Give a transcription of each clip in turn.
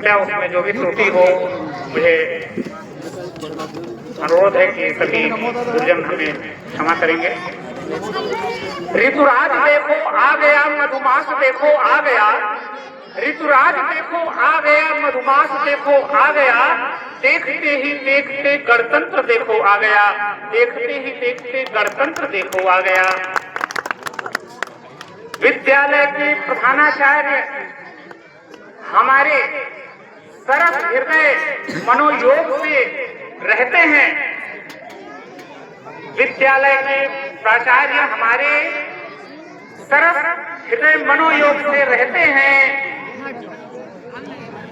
कृपया उसमें जो भी त्रुटि हो मुझे अनुरोध है कि सभी गुरुजन हमें क्षमा करेंगे। ऋतुराज देखो आ गया, मधुमास देखो आ गया, ऋतुराज देखो आ गया, मधुमास देखो आ गया, देखते ही देखते गणतंत्र देखो आ गया, देखते ही देखते गणतंत्र देखो आ गया। विद्यालय के प्रधानाचार्य हमारे सरस हृदय मनोयोग से रहते हैं। विद्यालय के प्राचार्य हमारे सरस हृदय मनोयोग से रहते हैं।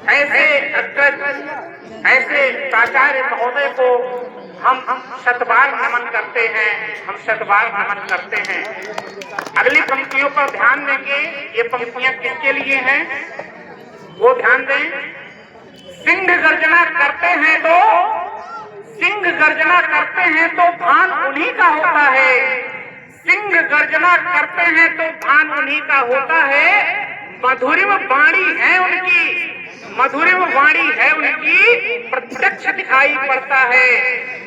ऐसे अग्रज, ऐसे प्राचार्य महोदय को हम शतबार नमन करते हैं, हम शतबार नमन करते हैं। अगली पंक्तियों पर ध्यान देंगे। ये पंक्तियां किसके लिए हैं वो ध्यान दें। सिंह गर्जना करते हैं तो, सिंह गर्जना करते हैं तो भान उन्हीं का होता है, सिंह गर्जना करते हैं तो भान उन्हीं का होता है। मधुरिम वाणी है उनकी, मधुरिम वाणी है उनकी, प्रत्यक्ष दिखाई पड़ता है,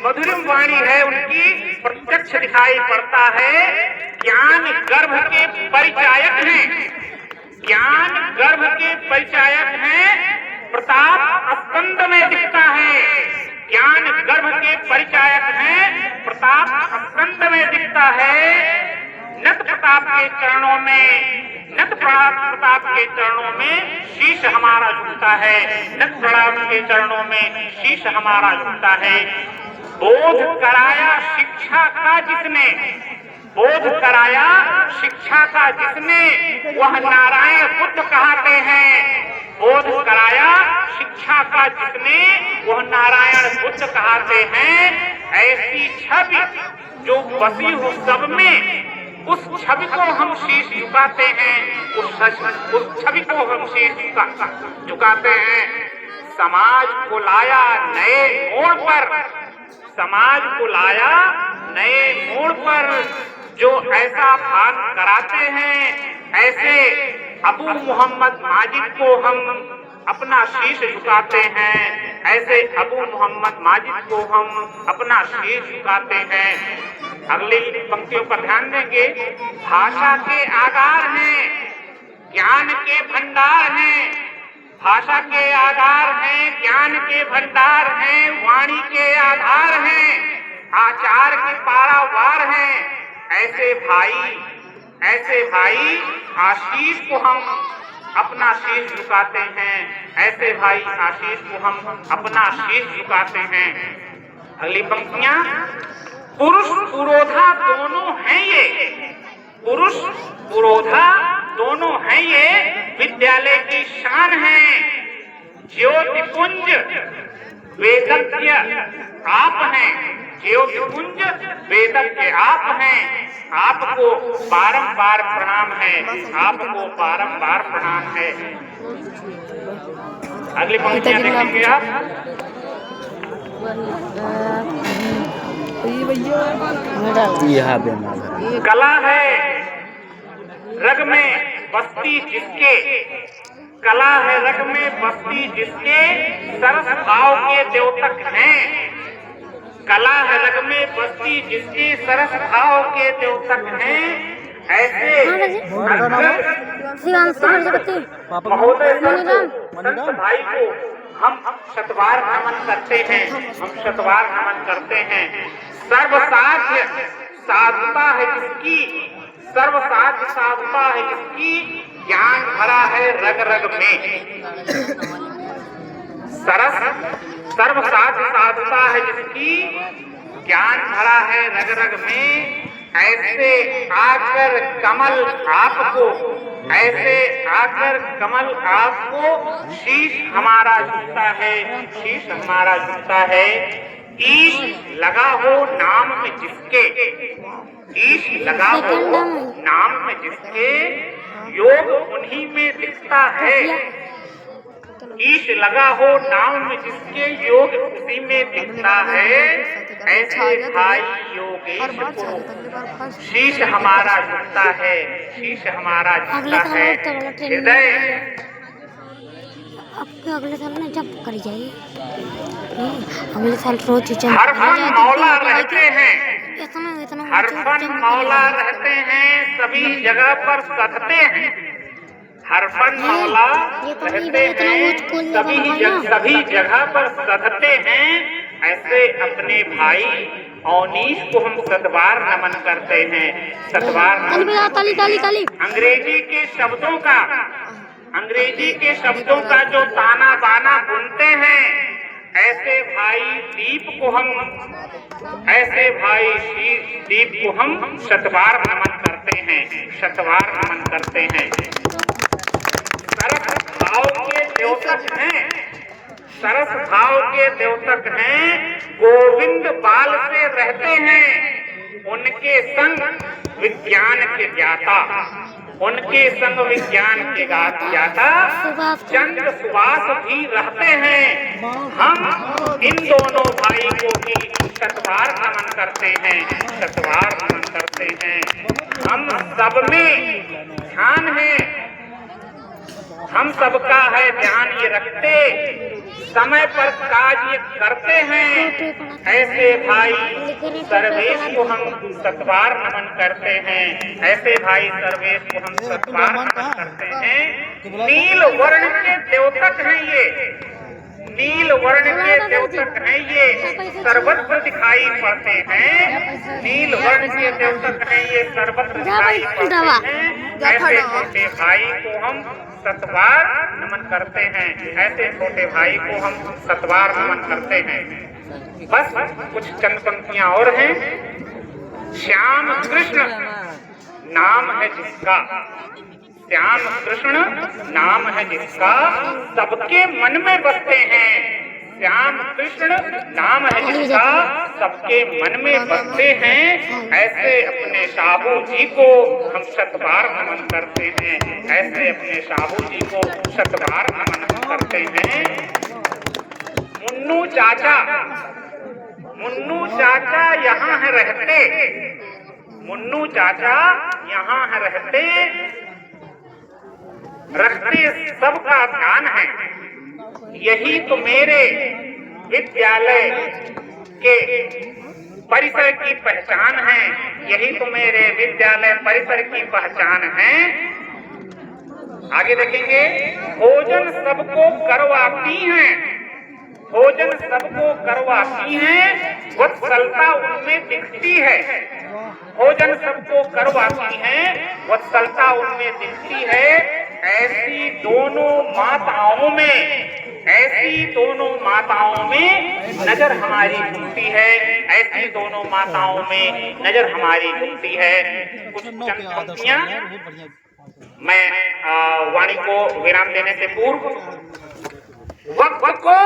मधुरिम वाणी है उनकी, प्रत्यक्ष दिखाई पड़ता है। ज्ञान गर्भ के परिचायक हैं, ज्ञान गर्भ के परिचायक हैं, प्रताप स्कंद में दिखता है। ज्ञान गर्भ के परिचायक हैं, प्रताप स्कंद में दिखता है। नत प्रताप के चरणों में, नत प्रताप के चरणों में शीश हमारा झुकता है, नत प्रताप के चरणों में शीश हमारा झुकता है। बोध कराया शिक्षा का जिसने, बोध कराया शिक्षा का जिसने, वह नारायण बुद्ध कहते हैं। बोध कराया शिक्षा का जिसने, वह नारायण बुद्ध कहते हैं। ऐसी छवि जो बसी हो सब में, उस छवि को हम शीश झुकाते हैं, उस छवि को हम शीश झुकाते हैं। समाज को लाया नए मोड़ पर, समाज को लाया नए मोड़ पर, जो ऐसा भान कराते हैं। ऐसे अबू मोहम्मद माजिद को हम अपना शीश झुकाते हैं, ऐसे अबू मोहम्मद माजिद को हम अपना शीश झुकाते हैं। अगली पंक्तियों पर ध्यान देंगे। भाषा के आधार हैं, ज्ञान के भंडार हैं, भाषा के आधार हैं, ज्ञान के भंडार हैं, वाणी के आधार हैं, आचार के पारावार हैं। ऐसे भाई, ऐसे भाई आशीष को हम अपना शीश झुकाते हैं, ऐसे भाई आशीष को हम अपना शीश झुकाते हैं। अगली पंक्तियां। पुरुष पुरोधा दोनों हैं ये, पुरुष पुरोधा दोनों हैं ये, विद्यालय की शान है। ज्योतिपुंज वेदज्ञ आप हैं, ज्योतिपुंज वेदज्ञ आप हैं। आपको बारंबार प्रणाम है, आपको बारंबार प्रणाम है। अगली पंक्तियां देखेंगे आप। कला है रग में बस्ती जिसके, कला है रग में बस्ती जिसके, सरस भाव के द्योतक हैं। कला है रग में बस्ती जिसके, सरस भाव के द्योतक हैं। ऐसे महोदय संत भाई को हम शतवार नमन करते हैं, हम शतवार नमन करते हैं। सर्वसाध्य साधुता है जिसकी, सर्वसाध्य साधुता है जिसकी, ज्ञान भरा है रग रग में। सरस सर्वसाध्य साधुता है जिसकी, ज्ञान भरा है रग रग में। ऐसे आकर कमल आपको, ऐसे आकर कमल आपको, शीश हमारा झुकता है, शीश हमारा झुकता है। ईश लगा हो नाम में जिसके, ईश लगा हो नाम में जिसके, योग उन्हीं में दिखता है। ईश लगा हो नाम में जिसके, योग उसी में दिखता है। ऐसे भाई योगेश को शीश हमारा झुकता है, शीश हमारा झुकता है। हृदय आपके अगले साल ना जब कर जाइए, अगले साल रोज जब हर फन मौला रहते हैं, इतना हर फन मौला रहते हैं, सभी जगह पर सधते हैं। हर फन मौला रहते हैं, सभी जगह पर सधते हैं। ऐसे अपने भाई अवनीश को हम सतबार नमन करते हैं, सतबार नमन। अंग्रेजी के शब्दों का जो ताना बाना बुनते हैं, ऐसे भाई दीप को हम शतबार नमन करते हैं, शतबार नमन करते हैं। सरस भाव के द्योतक हैं, सरस भाव के द्योतक हैं, गोविंद बाल से रहते हैं। उनके संग विज्ञान के ज्ञाता, उनके संग विज्ञान के ज्ञाता चंद्र सुभाष भी रहते हैं। हम इन दोनों भाई को भी शतबार नमन करते हैं, शतबार नमन करते हैं। हम सब में ध्यान है, हम सबका है ध्यान ये रखते, समय पर कार्य करते हैं। ऐसे भाई सर्वेश को हम सतबार नमन करते हैं, ऐसे भाई सर्वेश को हम सतबार नमन करते हैं। नील वर्ण के द्योतक हैं ये, नील वर्ण के द्योतक हैं ये, सर्वत्र दिखाई पड़ते हैं। नील वर्ण के द्योतक हैं ये, सर्वत्र दिखाई पड़ते हैं। ऐसे छोटे भाई को हम सतबार नमन करते हैं, ऐसे छोटे भाई को हम सतबार नमन करते हैं। बस कुछ चंद पंक्तियां और हैं। श्याम कृष्ण नाम है जिसका, श्याम कृष्ण नाम है जिसका, सबके मन में बसते हैं। श्याम कृष्ण नाम है जिसका, सबके मन में बसते हैं। ऐसे अपने साहू जी को हम शतबार नमन करते हैं, ऐसे अपने साहू जी को शतबार नमन करते हैं। मुन्नू चाचा यहाँ है रहते, मुन्नू चाचा यहाँ है रहते, रखते सबका ध्यान है। यही तो मेरे विद्यालय के परिसर की पहचान है, यही तो मेरे विद्यालय परिसर की पहचान है। आगे देखेंगे, भोजन सबको करवाती हैं, भोजन सबको करवाती हैं, वत्सलता उनमें दिखती है। भोजन सबको करवाती हैं, वत्सलता उनमें दिखती है। ऐसी दोनों माताओं में नजर हमारी घूमती है, ऐसी दोनों माताओं में नजर हमारी घूमती है। कुछ चंद पंक्तियां मैं वाणी को विराम देने से पूर्व, वक्त को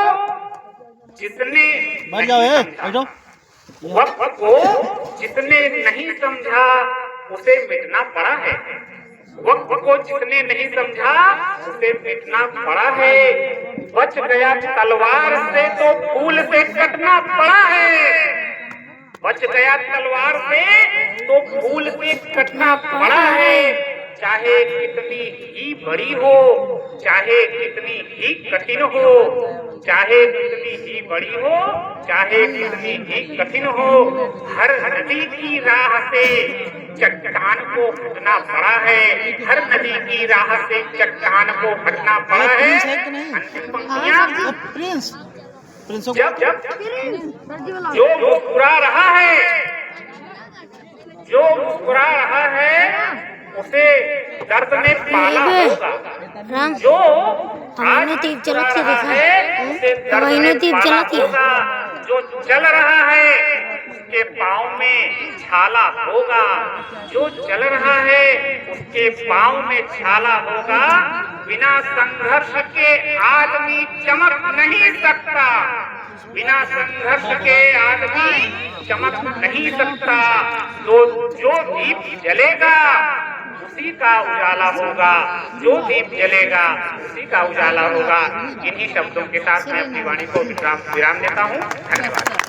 जितने नहीं समझा उसे मिटना पड़ा है, वक्त को जिसने नहीं समझा उसे मिटना पड़ा है। बच गया तलवार से तो फूल से कटना पड़ा है, बच गया तलवार से तो फूल से कटना पड़ा है। चाहे कितनी ही बड़ी हो, चाहे कितनी ही कठिन हो, चाहे कितनी ही बड़ी हो, चाहे कितनी ही कठिन हो, हर नदी की राह से चट्टान को हटना पड़ा है, हर नदी की राह से चट्टान को हटना पड़ा है। अंतिम पंक्तियां, जब जो मुस्कुरा रहा है, जो मुस्कुरा रहा है उसे दर्द में पाला होगा, जो आज मुस्कुरा रहा है उसे दर्द में पाला होगा, जो चल रहा है उसके पाँव में छाला होगा, जो चल रहा है उसके पाँव में छाला होगा। बिना संघर्ष के आदमी चमक नहीं सकता, बिना संघर्ष के आदमी चमक नहीं सकता। तो जो दीप जलेगा उसी का उजाला होगा, जो दीप जलेगा उसी का उजाला होगा। इन्हीं शब्दों के साथ मैं अपनी वाणी को विराम देता हूँ। धन्यवाद।